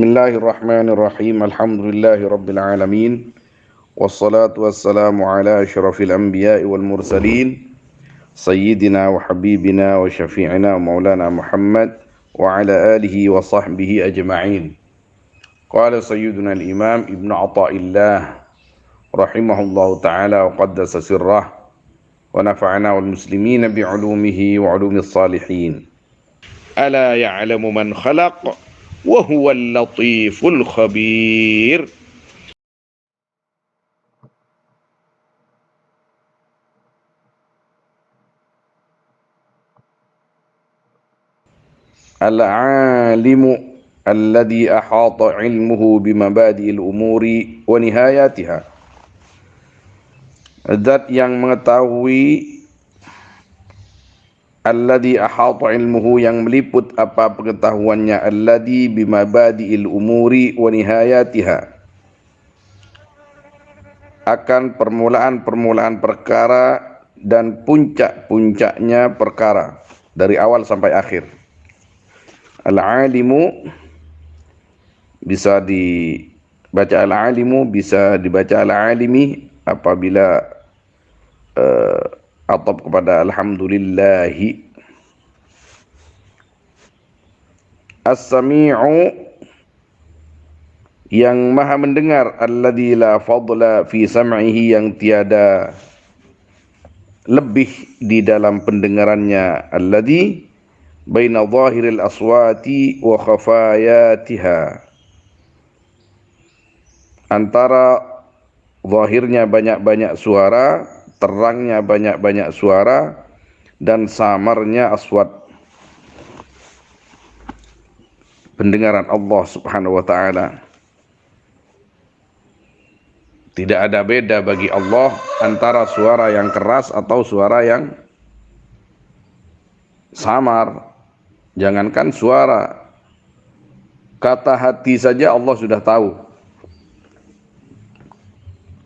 Bismillahirrahmanirrahim. Alhamdulillahi rabbil alamin. Wassalatu wassalamu ala asyrafil anbiya'i wal mursalin sayyidina wa habibina wa syafi'ina wa maulana Muhammad wa ala alihi wa sahbihi ajma'in. Qala sayyiduna al-imam Ibnu Athaillah rahimahullahu ta'ala wa qaddasa sirrah wa nafa'ana wal muslimina bi'ulumihi wa ulumis salihin. Ala ya'lamu man khalaq wa huwal latiful khabir. Al-alimu alladhi ahata ilmuhu bimabadi'il umuri wa nihayatiha. Zat yang mengetahui, alladhi ahata ilmuhu, yang meliput apa pengetahuannya, alladhi bimabadi'il umuri wa nihayatiha, akan permulaan-permulaan perkara dan puncak-puncaknya perkara dari awal sampai akhir. Al-alimu bisa dibaca al-alimu, bisa dibaca al-alimi apabila atop kepada alhamdulillahi. As-sami'u, yang maha mendengar, alladzi la fadla fi sam'ihi, yang tiada lebih di dalam pendengarannya, alladzi baina zahiril aswati wa khafayatiha, antara zahirnya banyak-banyak suara, terangnya banyak-banyak suara, dan samarnya aswat, pendengaran Allah subhanahu wa ta'ala. Tidak ada beda bagi Allah antara suara yang keras atau suara yang samar. Jangankan suara, kata hati saja Allah sudah tahu,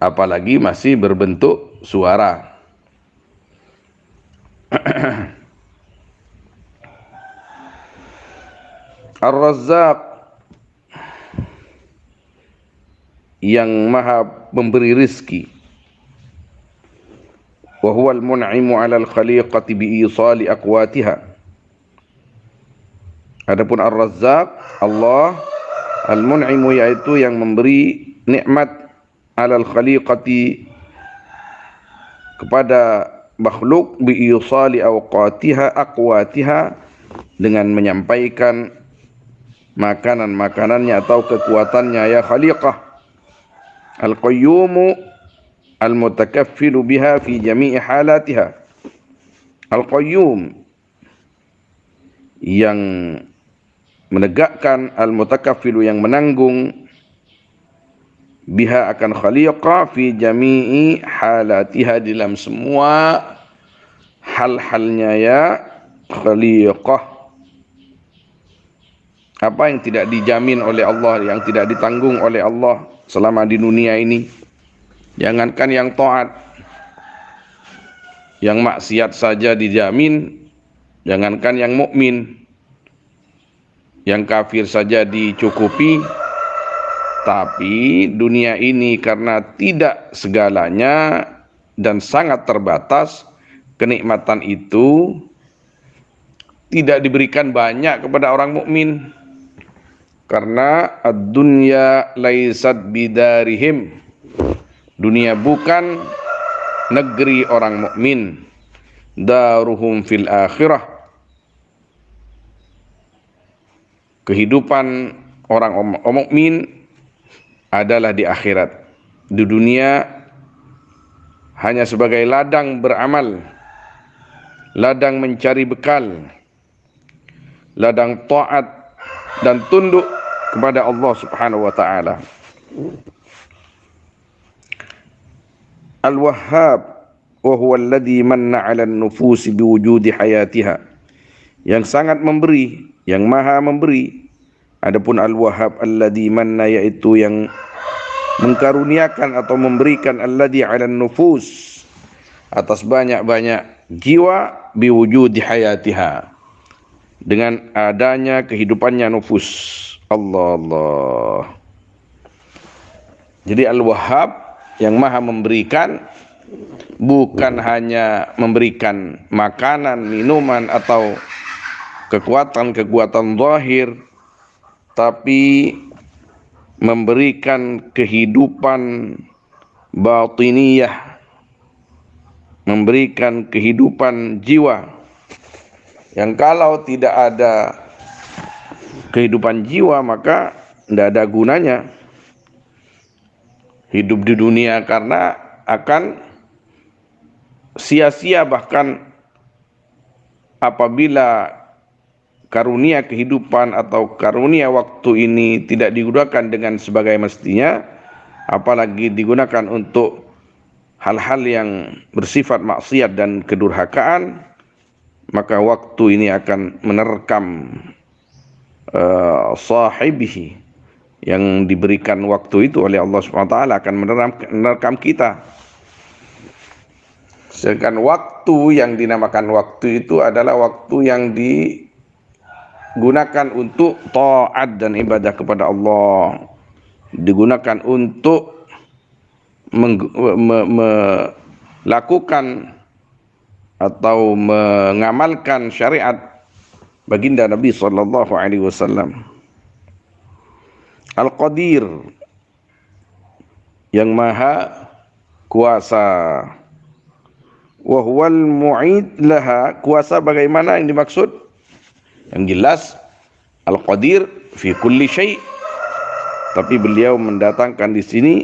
apalagi masih berbentuk suara. Ar-Razzaq, yang maha memberi rizki. Wa huwal mun'imu 'alal khaliqati bi isali aqwatiha. Adapun Ar-Razzaq, Allah Al-Mun'imu, yaitu yang memberi nikmat, 'alal khaliqati, kepada makhluk, bi isali aqwatiha, dengan menyampaikan makanan-makanannya atau kekuatannya. Ya khaliqah, Al-Qayyumu al-mutakaffilu biha fi jami'i halatiha. Al-Qayyum, yang menegakkan, al-mutakaffilu, yang menanggung, biha, akan khaliqah, fi jami'i halatiha, dalam semua hal-halnya. Ya khaliqah, apa yang tidak dijamin oleh Allah, yang tidak ditanggung oleh Allah selama di dunia ini. Jangankan yang taat, yang maksiat saja dijamin, jangankan yang mukmin, yang kafir saja dicukupi. Tapi dunia ini karena tidak segalanya dan sangat terbatas, kenikmatan itu tidak diberikan banyak kepada orang mukmin. Karena ad-dunya laisat bidarihim, dunia bukan negeri orang mukmin. Daruhum fil akhirah, kehidupan orang mukmin adalah di akhirat. Di dunia hanya sebagai ladang beramal, ladang mencari bekal, ladang taat dan tunduk kepada Allah subhanahu wa ta'ala. Al-Wahhab, wa huwa alladhi manna 'ala an-nufusi biwujudi hayatiha, yang sangat memberi, yang maha memberi. Adapun Al-Wahhab, alladhi manna, yaitu yang mengkaruniakan atau memberikan, alladhi 'ala an-nufus, atas banyak-banyak jiwa, biwujudi hayatiha, dengan adanya kehidupannya nufus. Allah Allah. Jadi Al-Wahhab yang maha memberikan, bukan hanya memberikan makanan, minuman atau kekuatan-kekuatan zahir, tapi memberikan kehidupan batiniyah, memberikan kehidupan jiwa yang kalau tidak ada kehidupan jiwa maka tidak ada gunanya hidup di dunia, karena akan sia-sia. Bahkan apabila karunia kehidupan atau karunia waktu ini tidak digunakan dengan sebagai mestinya, apalagi digunakan untuk hal-hal yang bersifat maksiat dan kedurhakaan, maka waktu ini akan menerkam sahibihi, yang diberikan waktu itu oleh Allah SWT akan menerkam kita. Sedangkan waktu yang dinamakan waktu itu adalah waktu yang digunakan untuk taat dan ibadah kepada Allah, digunakan untuk melakukan atau mengamalkan syariat baginda Nabi sallallahu alaihi wasallam. Al-Qadir, yang maha kuasa. Wa huwal mu'id laha, kuasa bagaimana yang dimaksud? Yang jelas Al-Qadir fi kulli syai', tapi beliau mendatangkan di sini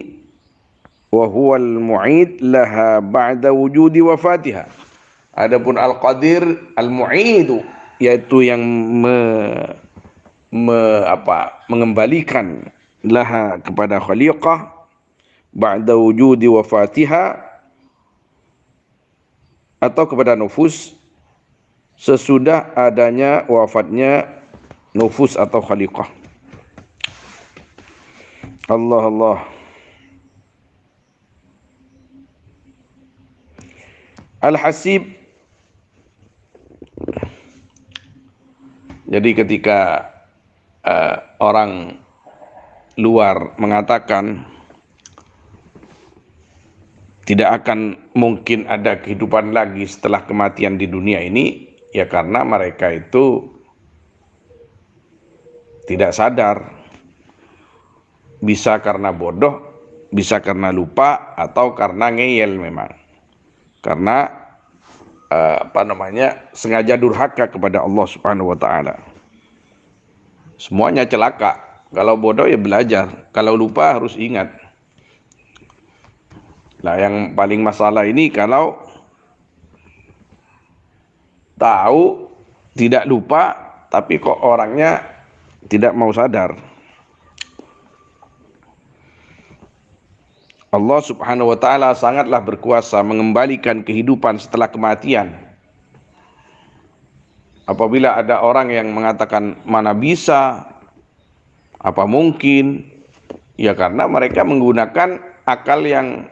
wa huwal mu'id laha ba'da wujudi wafatiha. Adapun Al-Qadir Al-Mu'idu, yaitu yang mengembalikan laha kepada khaliqah ba'da wujudi wafatiha, atau kepada nufus sesudah adanya wafatnya nufus atau khaliqah. Allah Allah. Al-Hasib, jadi ketika orang luar mengatakan tidak akan mungkin ada kehidupan lagi setelah kematian di dunia ini, ya karena mereka itu tidak sadar. Bisa karena bodoh, bisa karena lupa, atau karena ngeyel memang. Karena sengaja durhaka kepada Allah Subhanahu wa taala. Semuanya celaka. Kalau bodoh ya belajar, kalau lupa harus ingat. Nah, yang paling masalah ini kalau tahu tidak lupa, tapi kok orangnya tidak mau sadar. Allah Subhanahu wa taala sangatlah berkuasa mengembalikan kehidupan setelah kematian. Apabila ada orang yang mengatakan mana bisa, apa mungkin, ya karena mereka menggunakan akal yang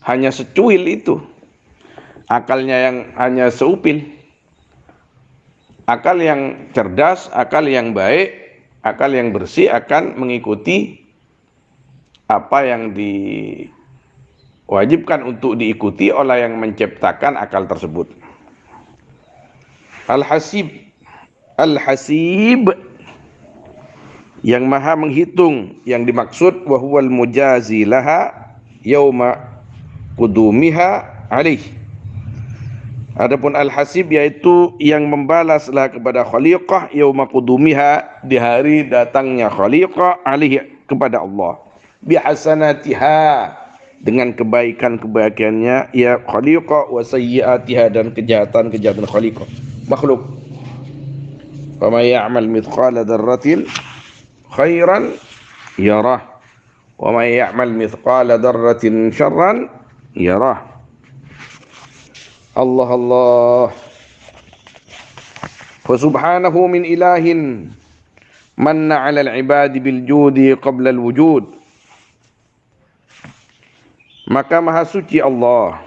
hanya secuil itu, akalnya yang hanya seupil. Akal yang cerdas, akal yang baik, akal yang bersih akan mengikuti apa yang diwajibkan untuk diikuti oleh yang menciptakan akal tersebut. Al-Hasib, Al-Hasib, yang maha menghitung, yang dimaksud wa huwal mujazi laha yauma qudumiha alaih. Adapun Al-Hasib yaitu yang membalaslah kepada khaliqah yauma qudumiha, di hari datangnya khaliqah alaih kepada Allah, bihasanatiha, dengan kebaikan-kebaikannya ya khaliqah, wa sayyiatiha, dan kejahatan-kejahatan khaliqah makhluk. Wa may ya'mal mithqala dzarratin khairan yarah, wa may ya'mal mithqala dzarratin syarran yarah. Allah Allah. Fa subhanahu min ilahin manna 'ala al-'ibadi bil judi qabla al-wujud. Maka maha suci Allah,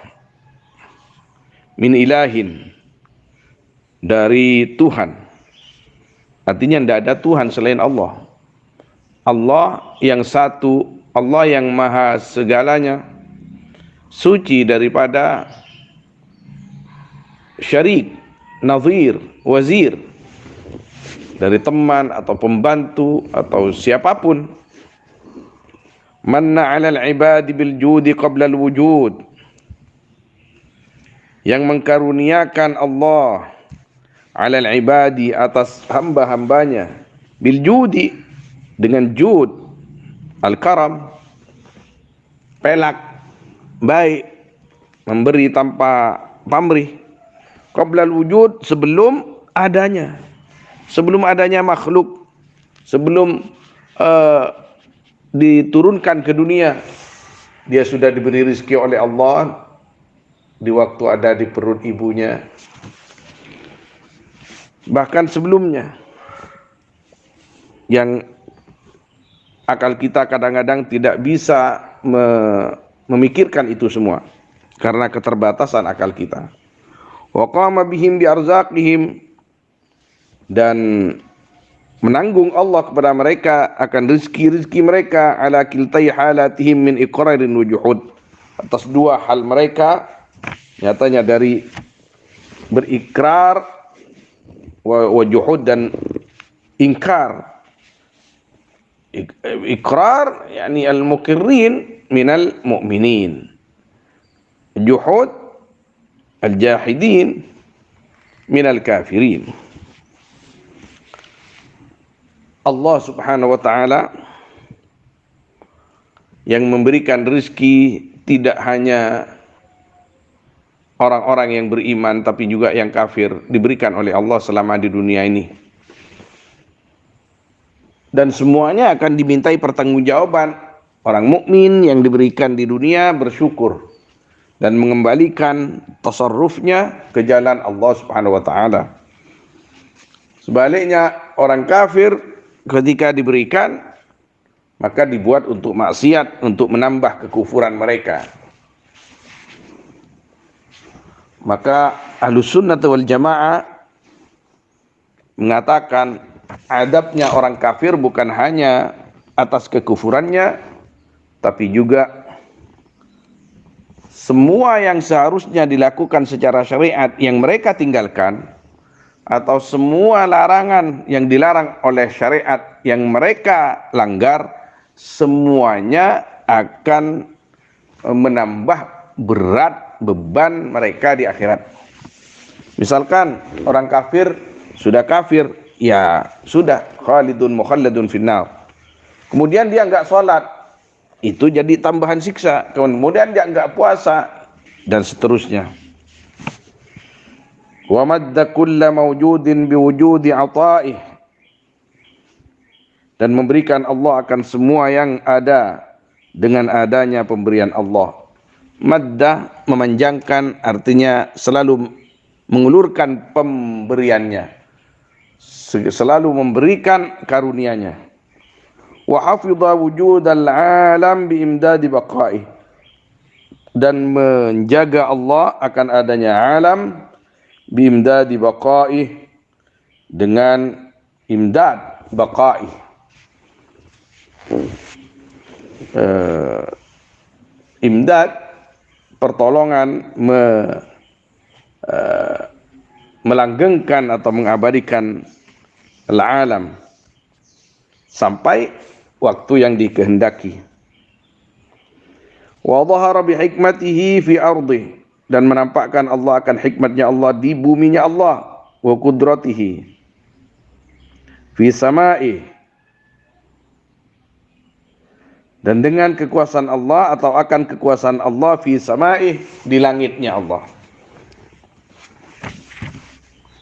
min ilahin, dari Tuhan. Artinya tidak ada Tuhan selain Allah. Allah yang satu, Allah yang maha segalanya, suci daripada syarik, nazir, wazir, dari teman atau pembantu atau siapapun. Manna 'alal ibadi bil judi qabla al wujud, yang mengkaruniakan Allah 'alal ibadi atas hamba-hambanya, bil judi dengan jud, al karam, pelak, baik, memberi tanpa pamrih, qabla al wujud, sebelum adanya makhluk, sebelum diturunkan ke dunia, dia sudah diberi rezeki oleh Allah di waktu ada di perut ibunya, bahkan sebelumnya, yang akal kita kadang-kadang tidak bisa memikirkan itu semua karena keterbatasan akal kita. Wa qama bihim bi arzaqihim, dan menanggung Allah kepada mereka akan rizki-rizki mereka, ala kiltai halatihim min iqrarin wa juhud, atas dua hal mereka, nyatanya dari berikrar wa juhud dan ingkar. Ikrar yakni al-muqirrin minal mu'minin, juhud al-jahidin minal kafirin. Allah subhanahu wa ta'ala yang memberikan rezeki tidak hanya orang-orang yang beriman, tapi juga yang kafir diberikan oleh Allah selama di dunia ini. Dan semuanya akan dimintai pertanggungjawaban. Orang mukmin yang diberikan di dunia bersyukur dan mengembalikan tasarrufnya ke jalan Allah subhanahu wa ta'ala. Sebaliknya, orang kafir ketika diberikan, maka dibuat untuk maksiat, untuk menambah kekufuran mereka. Maka Ahlus Sunnah wal Jamaah mengatakan adabnya orang kafir bukan hanya atas kekufurannya, tapi juga semua yang seharusnya dilakukan secara syariat yang mereka tinggalkan, atau semua larangan yang dilarang oleh syariat yang mereka langgar, semuanya akan menambah berat beban mereka di akhirat. Misalkan orang kafir sudah kafir, ya sudah, khalidun mukhalladun finnar. Kemudian dia enggak sholat, itu jadi tambahan siksa. Kemudian dia enggak puasa, dan seterusnya. Wa madda kulla mawjudin biwujudi ata'ih, dan memberikan Allah akan semua yang ada dengan adanya pemberian Allah. Madda memanjangkan, artinya selalu mengulurkan pemberiannya, selalu memberikan karunia-Nya. Wa hafidha wujudal alam biimdadi baqaih, dan menjaga Allah akan adanya alam biimdadi baqaih, dengan imdad baqaih, imdad pertolongan, melanggengkan atau mengabadikan al-alam sampai waktu yang dikehendaki. Wa dhahara bi hikmatihi fi ardih, dan menampakkan Allah akan hikmatnya Allah di buminya Allah, wa qudratihi fi sama'ih, dan dengan kekuasaan Allah atau akan kekuasaan Allah fi sama'ih, di langitnya Allah.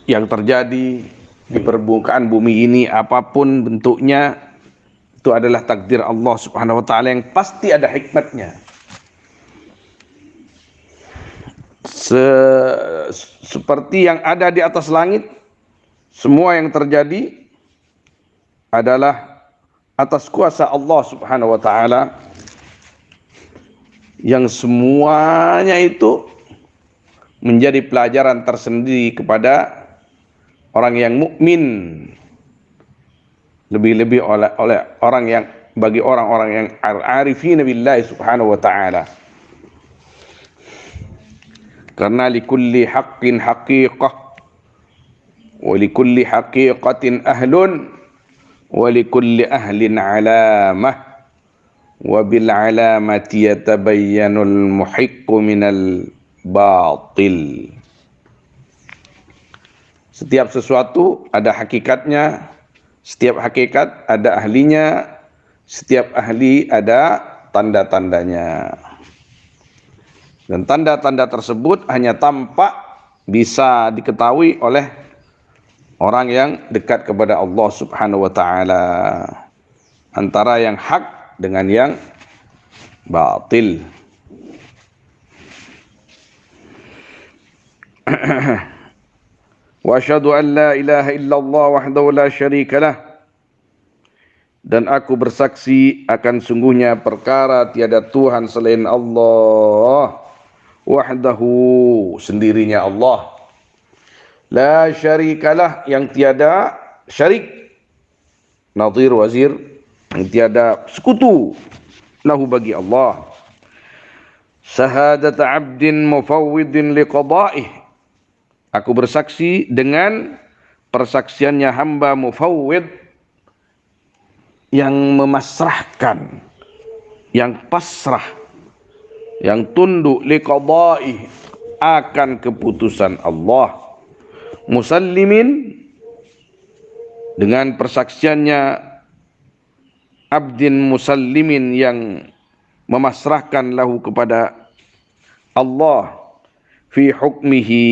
Yang terjadi di permukaan bumi ini apapun bentuknya, itu adalah takdir Allah subhanahu wa ta'ala yang pasti ada hikmatnya. Seperti yang ada di atas langit, semua yang terjadi adalah atas kuasa Allah subhanahu wa ta'ala, yang semuanya itu menjadi pelajaran tersendiri kepada orang yang mukmin, lebih-lebih oleh orang yang, bagi orang-orang yang arifin billahi subhanahu wa ta'ala. Karena likulli haqqin haqiqah wa likulli haqiqatin ahlun wa likulli ahlin alamah wa bil alamati yatabayyanul muhiqqu minal batil. Setiap sesuatu ada hakikatnya, setiap hakikat ada ahlinya, setiap ahli ada tanda-tandanya. Dan tanda-tanda tersebut hanya tampak bisa diketahui oleh orang yang dekat kepada Allah subhanahu wa ta'ala. Antara yang hak dengan yang batil. Wa asyhadu an la ilaha illallah wahdahu la syarika lah. Dan aku bersaksi akan sungguhnya perkara tiada Tuhan selain Allah. Wahdahu, sendirinya Allah. La syarikalah, yang tiada syarik. Nadhir wazir, yang tiada sekutu. Lahu, bagi Allah. Syahadat abdin mufawwidin liqada'ih. Aku bersaksi dengan persaksiannya hamba mufawwid, yang memasrahkan, yang pasrah, yang tunduk liqadai, akan keputusan Allah. Musallimin, dengan persaksiannya abdin musallimin, yang memasrahkan lahu kepada Allah, fi hukmihi,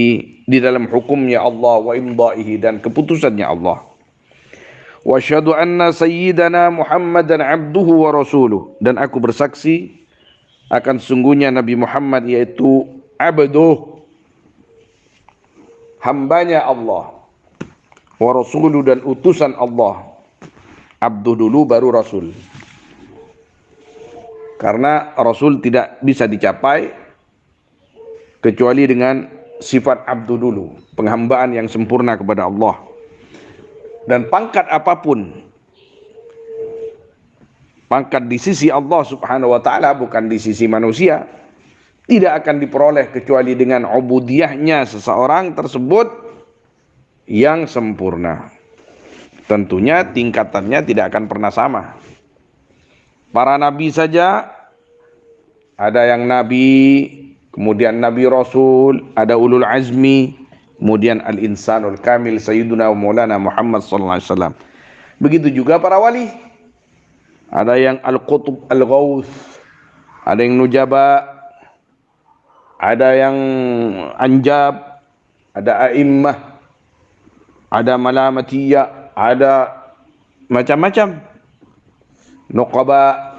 di dalam hukumnya Allah, wa imdaihi, dan keputusannya Allah. Wa asyhadu anna sayyidana Muhammadan abduhu wa rasuluh, dan aku bersaksi akan sungguhnya Nabi Muhammad yaitu abduh, hambanya Allah, wa rasuluh, dan utusan Allah. Abduh dulu baru rasul, karena rasul tidak bisa dicapai kecuali dengan sifat abduh dulu, penghambaan yang sempurna kepada Allah. Dan pangkat apapun, pangkat di sisi Allah subhanahu wa ta'ala, bukan di sisi manusia, tidak akan diperoleh kecuali dengan ubudiyahnya seseorang tersebut yang sempurna. Tentunya tingkatannya tidak akan pernah sama. Para nabi saja, ada yang nabi, kemudian nabi rasul, ada ulul azmi, kemudian al-insanul kamil sayyiduna wa maulana Muhammad sallallahu alaihi wasallam. Begitu juga para wali. Ada yang al-qutub al-ghauth, ada yang nujaba, ada yang anjab, ada a'immah, ada malamatiyah, ada macam-macam, nuqaba,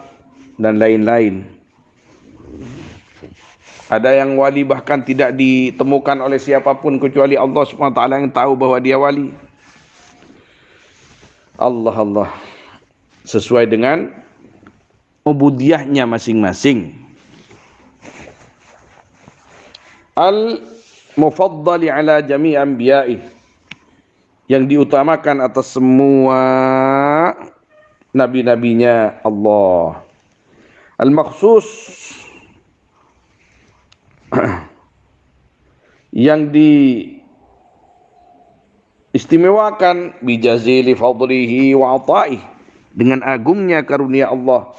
dan lain-lain. Ada yang wali bahkan tidak ditemukan oleh siapapun kecuali Allah SWT yang tahu bahwa dia wali. Allah, sesuai dengan ubudiyahnya masing-masing. Al-mufaddali ala jami' anbiya'i, yang diutamakan atas semua nabi-nabinya Allah. Al-makhsus, yang diistimewakan, bijazili fadlihi wa ata'ih, dengan agungnya karunia Allah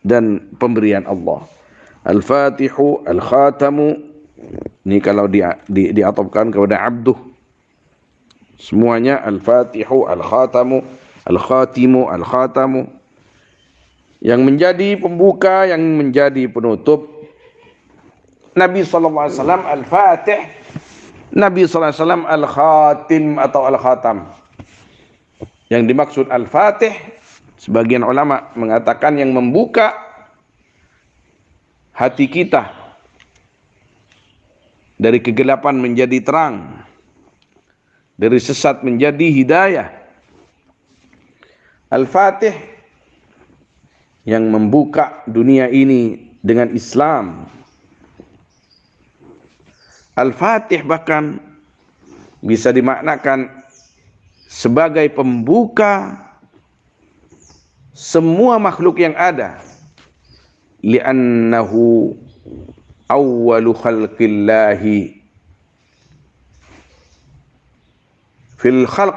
dan pemberian Allah. Al-Fatihu, Al-Khatamu, ini kalau diatopkan kepada abduh, semuanya Al-Fatihu, Al-Khatamu, Al-Khatimu, Al-Khatamu, yang menjadi pembuka, yang menjadi penutup. Nabi SAW Al-Fatih, Nabi SAW Al-Khatim atau Al-Khatam. Yang dimaksud Al-Fatih, sebagian ulama mengatakan yang membuka hati kita dari kegelapan menjadi terang, dari sesat menjadi hidayah. Al-Fatih, yang membuka dunia ini dengan Islam. Al-Fatih bahkan bisa dimaknakan sebagai pembuka semua makhluk yang ada, li'annahu awwalu khalqillahi fil khalq,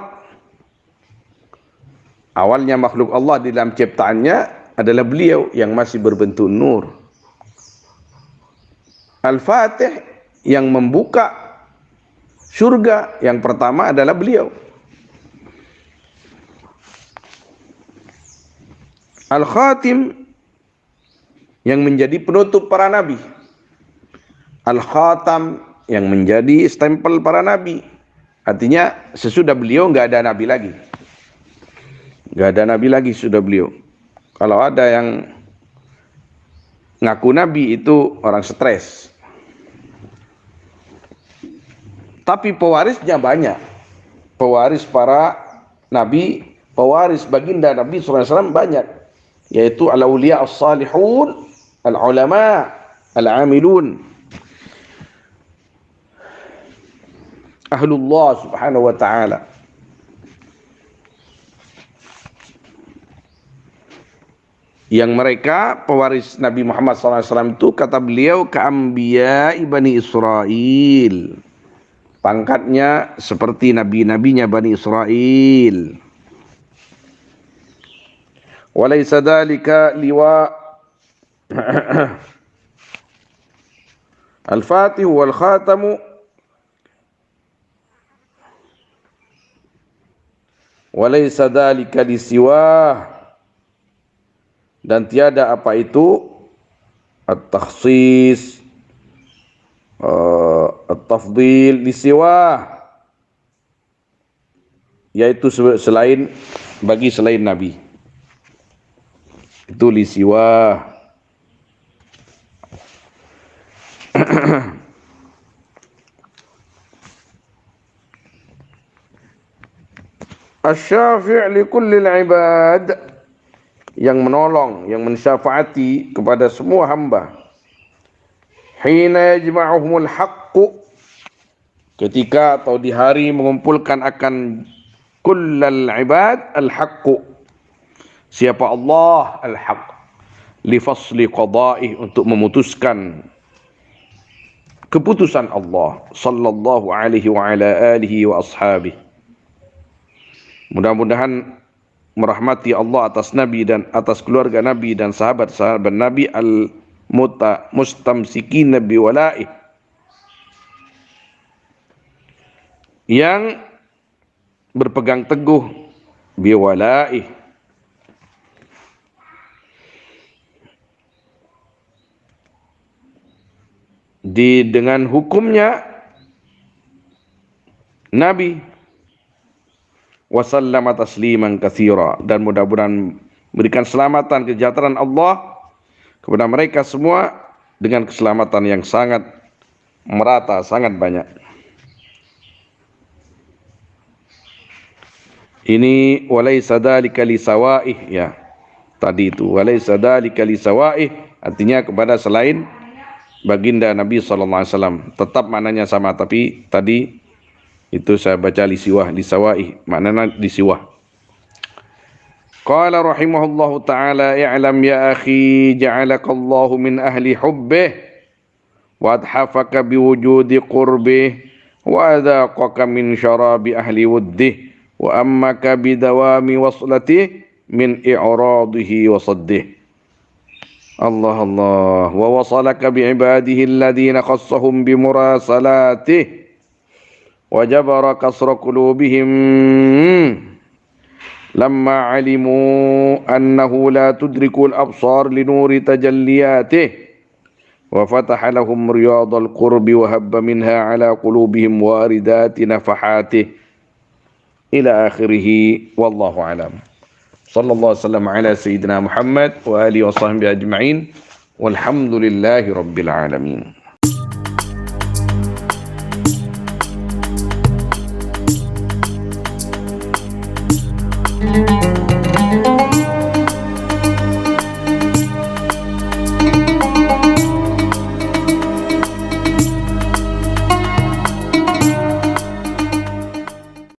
awalnya makhluk Allah di dalam ciptaannya adalah beliau yang masih berbentuk nur. Al-Fatih, yang membuka surga yang pertama adalah beliau. Al-Khatim, yang menjadi penutup para nabi. Al-Khatam, yang menjadi stempel para nabi. Artinya sesudah beliau nggak ada nabi lagi. Nggak ada nabi lagi sudah beliau. Kalau ada yang ngaku nabi itu orang stres. Tapi pewarisnya banyak. Pewaris para nabi, pewaris baginda Nabi SAW banyak. Yaitu al-awliya as-salihun, al-ulama, al-amilun, ahlullah subhanahu wa ta'ala. Yang mereka pewaris Nabi Muhammad SAW itu, kata beliau, ka'ambiya Bani Israel. Pangkatnya seperti nabi-nabinya Bani Israel. Walaysa dhalika liwa al-Fatih wal Khatamu walaysa dhalika lisiwah, dan tiada apa itu at-takhsis, at-tafdil lisiwah, yaitu selain, bagi selain Nabi. Itu lisiwah. Asy-syafi' li kullil ibad, yang menolong, yang mensyafaati kepada semua hamba. Hina yajma'uhumul haqqu, ketika atau di hari mengumpulkan akan kullal ibad al-haqqu. Siapa Allah? Al-haq. Li fasli qada'ih, untuk memutuskan keputusan Allah sallallahu alaihi wa ala alihi wa ashabihi. Mudah-mudahan merahmati Allah atas Nabi dan atas keluarga Nabi dan sahabat-sahabat Nabi al-mustamsikin bi wala'i, yang berpegang teguh bi wala'i, dengan hukumnya Nabi, wa sallama tasliman katsira, dan mudah-mudahan berikan selamatan kesejahteraan Allah kepada mereka semua dengan keselamatan yang sangat merata, sangat banyak. Ini walaysa dzalika lisawa'ih, ya. Tadi itu walaysa dzalika lisawa'ih, artinya kepada selain baginda Nabi SAW. Tetap maknanya sama, tapi tadi itu saya baca lisiwah, lisawa'ih, maknanya lisiwah. Qala rahimahullahu ta'ala, i'lam ya akhi ja'alakallahu min ahli hubbih wa adhafaka biwujudi qurbih wa adhaqaka min syarabi ahli wuddih wa ammaka bidawami waslatih min i'radihi wa saddih. Allah Allah, wa wasalaka bi'ibadihi alladhina khassahum bimurasalatih wa jabara kasra qulubihim lamma alimu annahu la tudrikul absar linuri tajalliyatih wa fataha lahum riyadal qurbi wa habba minha ala qulubihim waridati nafahatih ila akhirih. Wallahu alam. Sallallahu alaihi wasallam ala sayyidina Muhammad wa alihi wa sahbihi ajma'in walhamdulillahi rabbil alamin.